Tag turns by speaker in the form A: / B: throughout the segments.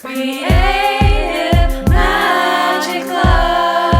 A: Creative Magic Club.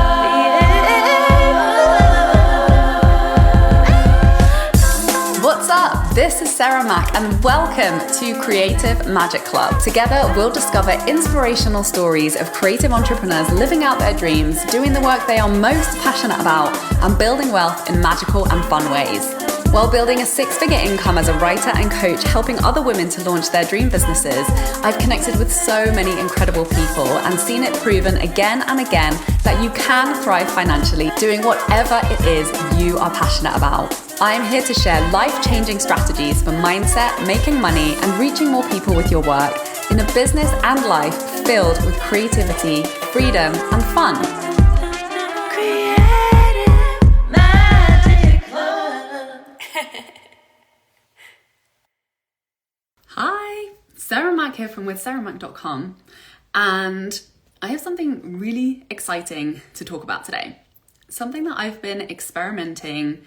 B: What's up? This is Sarah Mack and welcome to Creative Magic Club. Together we'll discover inspirational stories of creative entrepreneurs living out their dreams, doing the work they are most passionate about, and building wealth in magical and fun ways. While building a six-figure income as a writer and coach, helping other women to launch their dream businesses, I've connected with so many incredible people and seen it proven again and again that you can thrive financially doing whatever it is you are passionate about. I am here to share life-changing strategies for mindset, making money, and reaching more people with your work in a business and life filled with creativity, freedom, and fun. Hi, Sarah Mack here from withsarahmack.com, and I have something really exciting to talk about today. Something that I've been experimenting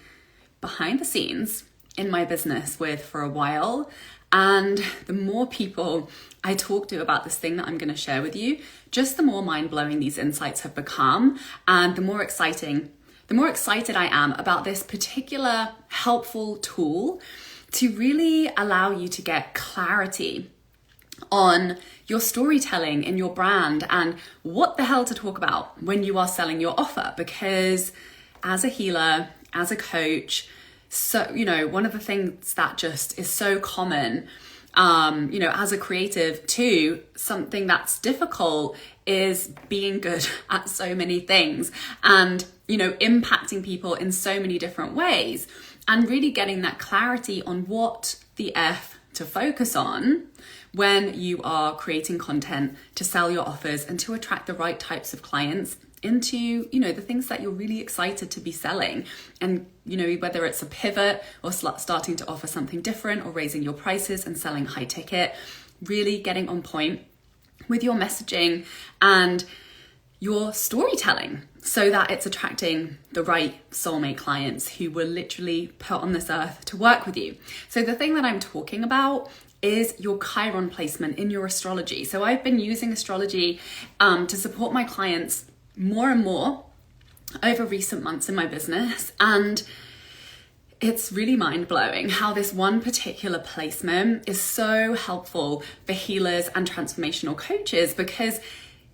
B: behind the scenes in my business with for a while, and the more people I talk to about this thing that I'm going to share with you, just the more mind-blowing these insights have become, and the more excited I am about this particular helpful tool to really allow you to get clarity on your storytelling in your brand and what the hell to talk about when you are selling your offer. Because as a healer, as a coach, so, one of the things that just is so common, as a creative too, something that's difficult is being good at so many things and, impacting people in so many different ways. And really getting that clarity on what the F to focus on when you are creating content to sell your offers and to attract the right types of clients into, the things that you're really excited to be selling. And, whether it's a pivot or starting to offer something different or raising your prices and selling high ticket, really getting on point with your messaging and your storytelling so that it's attracting the right soulmate clients who were literally put on this earth to work with you. So the thing that I'm talking about is your Chiron placement in your astrology. So I've been using astrology to support my clients more and more over recent months in my business. And it's really mind-blowing how this one particular placement is so helpful for healers and transformational coaches, because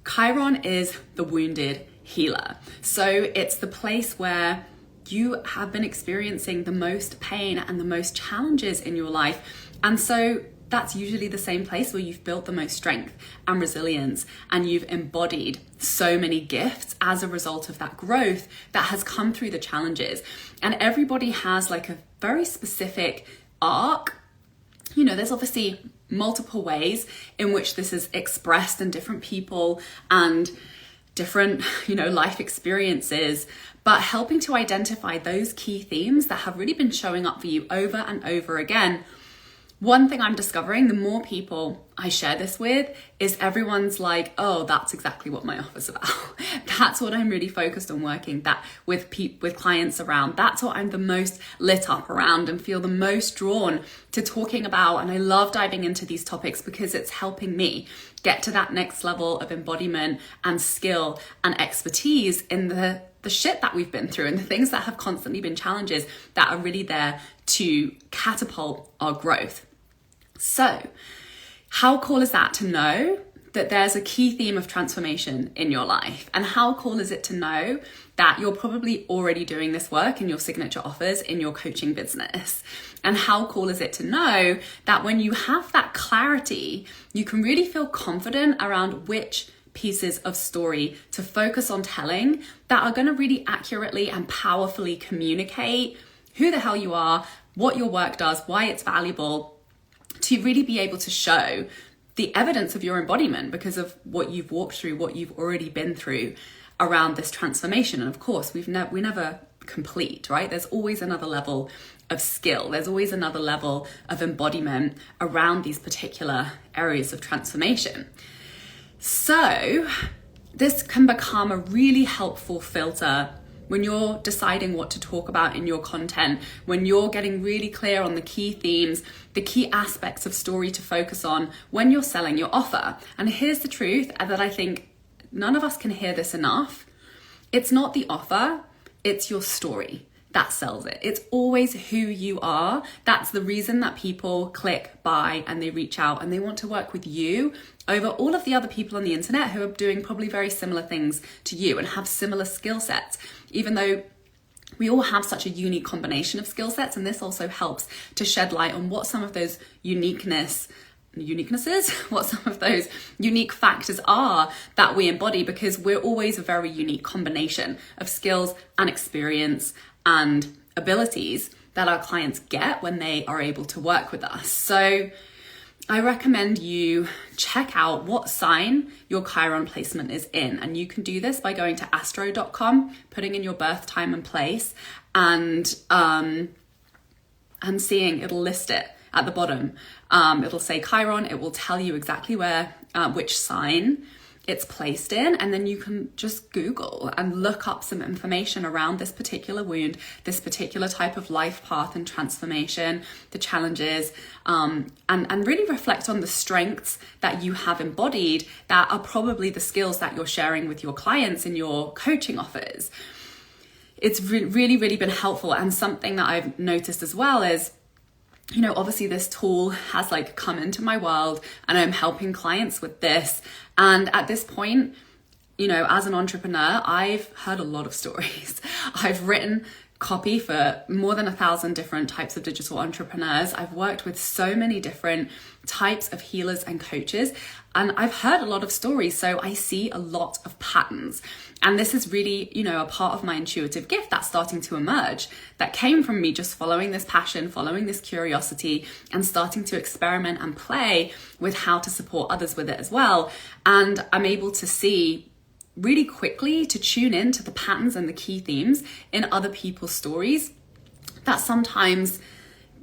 B: Chiron is the wounded healer. So it's the place where you have been experiencing the most pain and the most challenges in your life. And so that's usually the same place where you've built the most strength and resilience, and you've embodied so many gifts as a result of that growth that has come through the challenges. And everybody has like a very specific arc. There's obviously multiple ways in which this is expressed in different people and different, life experiences, but helping to identify those key themes that have really been showing up for you over and over again. One thing I'm discovering, the more people I share this with, is everyone's like, oh, that's exactly what my offer's about. That's what I'm really focused on working with clients around. That's what I'm the most lit up around and feel the most drawn to talking about. And I love diving into these topics because it's helping me get to that next level of embodiment and skill and expertise in the shit that we've been through and the things that have constantly been challenges that are really there to catapult our growth. So, how cool is that to know that there's a key theme of transformation in your life? And how cool is it to know that you're probably already doing this work in your signature offers in your coaching business? And how cool is it to know that when you have that clarity, you can really feel confident around which pieces of story to focus on telling that are going to really accurately and powerfully communicate who the hell you are, what your work does, why it's valuable, to really be able to show the evidence of your embodiment because of what you've walked through, what you've already been through around this transformation. And of course, we never complete, right? There's always another level of skill. There's always another level of embodiment around these particular areas of transformation. So this can become a really helpful filter when you're deciding what to talk about in your content, when you're getting really clear on the key themes, the key aspects of story to focus on when you're selling your offer. And here's the truth that I think none of us can hear this enough. It's not the offer, it's your story that sells it. It's always who you are. That's the reason that people click buy and they reach out and they want to work with you over all of the other people on the internet who are doing probably very similar things to you and have similar skill sets, even though we all have such a unique combination of skill sets. And this also helps to shed light on what some of those uniquenesses, what some of those unique factors are that we embody, because we're always a very unique combination of skills and experience and abilities that our clients get when they are able to work with us. So I recommend you check out what sign your Chiron placement is in. And you can do this by going to astro.com, putting in your birth time and place, and seeing, it'll list it at the bottom. It'll say Chiron. It will tell you exactly where, which sign it's placed in, and then you can just Google and look up some information around this particular wound, this particular type of life path and transformation, the challenges, and really reflect on the strengths that you have embodied that are probably the skills that you're sharing with your clients in your coaching offers. It's really, really been helpful. And something that I've noticed as well is, you know, obviously this tool has like come into my world and I'm helping clients with this. And at this point, you know, as an entrepreneur, I've heard a lot of stories. I've written copy for more than 1,000 different types of digital entrepreneurs. I've worked with so many different types of healers and coaches, and I've heard a lot of stories. So I see a lot of patterns. And this is really, you know, a part of my intuitive gift that's starting to emerge, that came from me just following this passion, following this curiosity, and starting to experiment and play with how to support others with it as well. And I'm able to see really quickly, to tune in to the patterns and the key themes in other people's stories that sometimes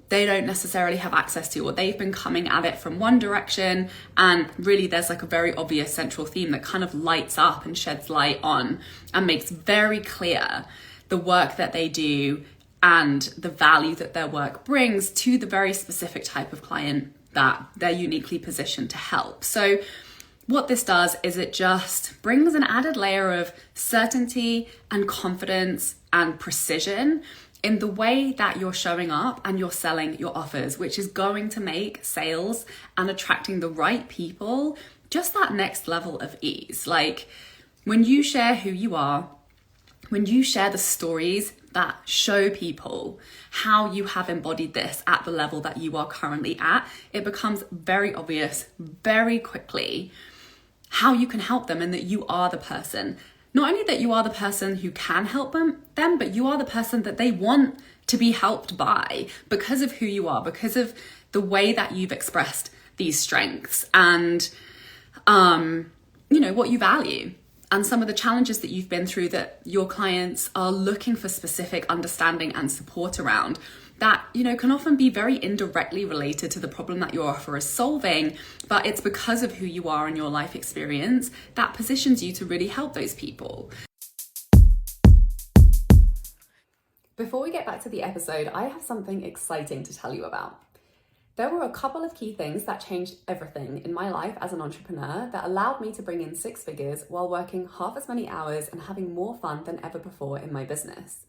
B: they don't necessarily have access to, or they've been coming at it from one direction, and really there's like a very obvious central theme that kind of lights up and sheds light on and makes very clear the work that they do and the value that their work brings to the very specific type of client that they're uniquely positioned to help. So what this does is it just brings an added layer of certainty and confidence and precision in the way that you're showing up and you're selling your offers, which is going to make sales and attracting the right people just that next level of ease. Like when you share who you are, when you share the stories that show people how you have embodied this at the level that you are currently at, it becomes very obvious very quickly how you can help them, and that you are the person. Not only that you are the person who can help them, but you are the person that they want to be helped by because of who you are, because of the way that you've expressed these strengths and, you know, what you value. And some of the challenges that you've been through that your clients are looking for specific understanding and support around, that, you know, can often be very indirectly related to the problem that your offer is solving, but it's because of who you are and your life experience that positions you to really help those people. Before we get back to the episode, I have something exciting to tell you about. There were a couple of key things that changed everything in my life as an entrepreneur that allowed me to bring in 6 figures while working half as many hours and having more fun than ever before in my business.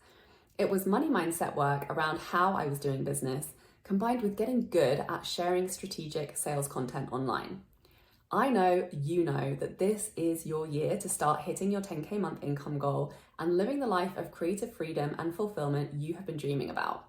B: It was money mindset work around how I was doing business, combined with getting good at sharing strategic sales content online. I know you know that this is your year to start hitting your 10K month income goal and living the life of creative freedom and fulfillment you have been dreaming about.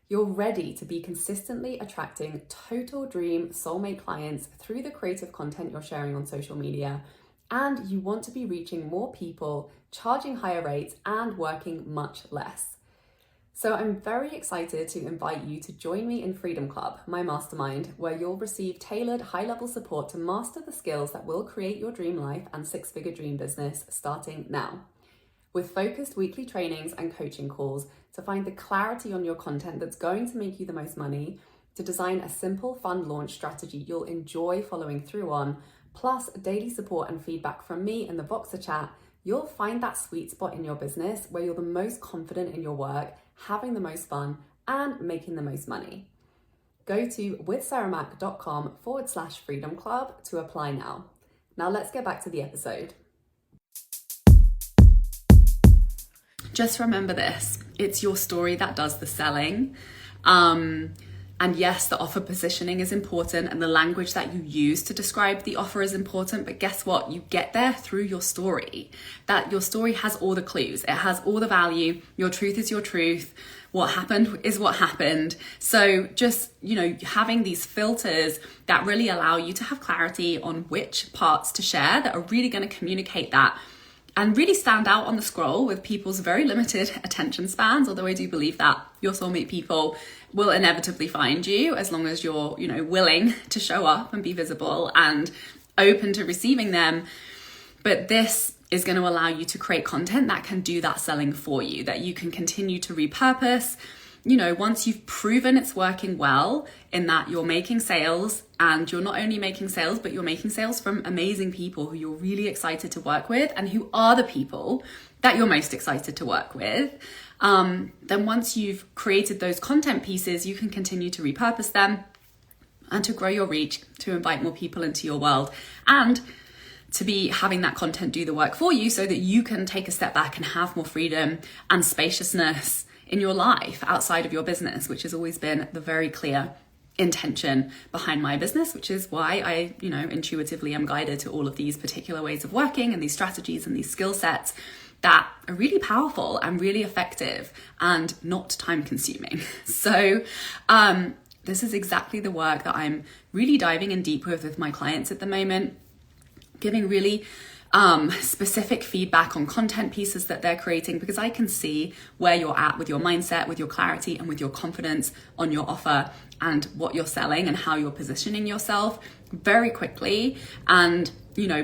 B: You're ready to be consistently attracting total dream soulmate clients through the creative content you're sharing on social media, and you want to be reaching more people, charging higher rates, and working much less. So I'm very excited to invite you to join me in Freedom Club, my mastermind, where you'll receive tailored high-level support to master the skills that will create your dream life and 6-figure dream business starting now. With focused weekly trainings and coaching calls to find the clarity on your content that's going to make you the most money, to design a simple, fun launch strategy you'll enjoy following through on, plus daily support and feedback from me in the Voxer chat you'll find that sweet spot in your business where you're the most confident in your work, having the most fun, and making the most money. Go to withsarahmac.com/freedom club to apply now. Now let's get back to the episode. Just remember this, it's your story that does the selling. And yes, the offer positioning is important and the language that you use to describe the offer is important, but guess what? You get there through your story. That your story has all the clues. It has all the value. Your truth is your truth. What happened is what happened. So just, having these filters that really allow you to have clarity on which parts to share that are really going to communicate that and really stand out on the scroll with people's very limited attention spans, although I do believe that your soulmate people will inevitably find you as long as you're, willing to show up and be visible and open to receiving them. But this is going to allow you to create content that can do that selling for you, that you can continue to repurpose. Once you've proven it's working well in that you're making sales, and you're not only making sales, but you're making sales from amazing people who you're really excited to work with and who are the people that you're most excited to work with, then once you've created those content pieces, you can continue to repurpose them and to grow your reach, to invite more people into your world, and to be having that content do the work for you so that you can take a step back and have more freedom and spaciousness in your life outside of your business, which has always been the very clear intention behind my business, which is why I, intuitively am guided to all of these particular ways of working and these strategies and these skill sets that are really powerful and really effective and not time consuming. So this is exactly the work that I'm really diving in deep with my clients at the moment, giving really specific feedback on content pieces that they're creating, because I can see where you're at with your mindset, with your clarity, and with your confidence on your offer and what you're selling and how you're positioning yourself very quickly, and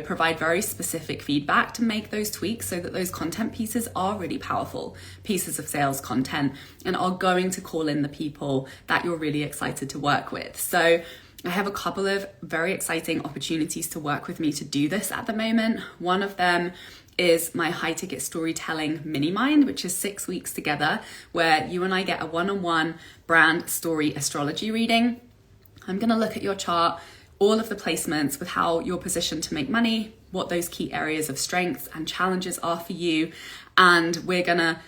B: provide very specific feedback to make those tweaks so that those content pieces are really powerful pieces of sales content and are going to call in the people that you're really excited to work with. So I have a couple of very exciting opportunities to work with me to do this at the moment. One of them is my high ticket storytelling mini mind, which is 6 weeks together, where you and I get a one-on-one brand story astrology reading. I'm going to look at your chart, all of the placements with how you're positioned to make money, what those key areas of strengths and challenges are for you. And we're going to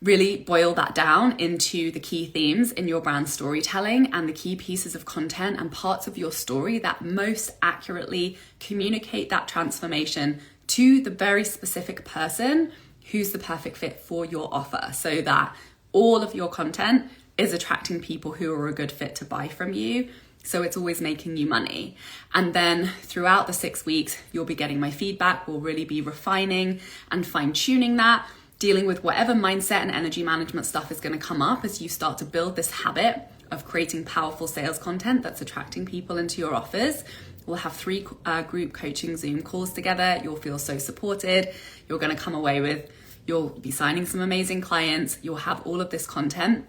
B: really boil that down into the key themes in your brand storytelling and the key pieces of content and parts of your story that most accurately communicate that transformation to the very specific person who's the perfect fit for your offer, so that all of your content is attracting people who are a good fit to buy from you. So it's always making you money. And then throughout the 6 weeks, you'll be getting my feedback. We'll really be refining and fine-tuning that, dealing with whatever mindset and energy management stuff is going to come up as you start to build this habit of creating powerful sales content that's attracting people into your offers. We'll have 3 group coaching Zoom calls together. You'll feel so supported. You're going to come away with, you'll be signing some amazing clients. You'll have all of this content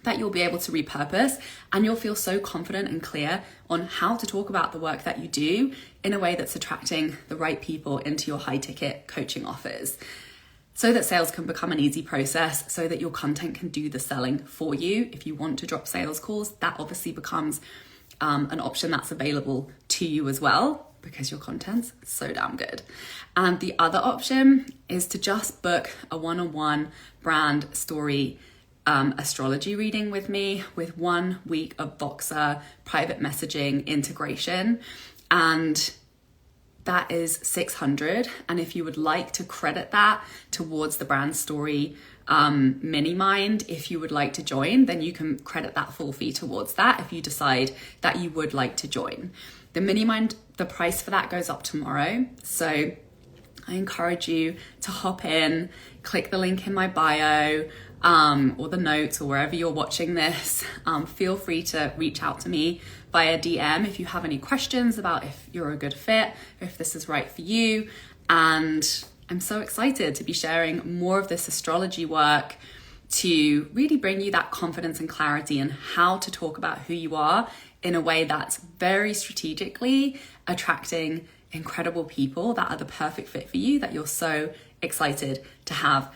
B: that you'll be able to repurpose, and you'll feel so confident and clear on how to talk about the work that you do in a way that's attracting the right people into your high ticket coaching offers, so that sales can become an easy process, so that your content can do the selling for you. If you want to drop sales calls, that obviously becomes an option that's available to you as well, because your content's so damn good. And the other option is to just book a one-on-one brand story astrology reading with me, with 1 week of Voxer private messaging integration. And that is $600. And if you would like to credit that towards the brand story mini mind, if you would like to join, then you can credit that full fee towards that if you decide that you would like to join. The mini mind, the price for that goes up tomorrow. So I encourage you to hop in, click the link in my bio, or the notes, or wherever you're watching this. Feel free to reach out to me via DM if you have any questions about if you're a good fit, if this is right for you. And I'm so excited to be sharing more of this astrology work to really bring you that confidence and clarity in how to talk about who you are in a way that's very strategically attracting incredible people that are the perfect fit for you, that you're so excited to have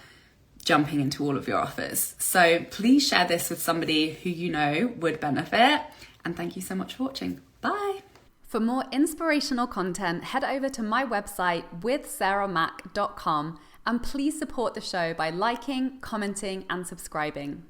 B: jumping into all of your offers. So please share this with somebody who you know would benefit. And thank you so much for watching. Bye. For more inspirational content, head over to my website withsarahmac.com and please support the show by liking, commenting, and subscribing.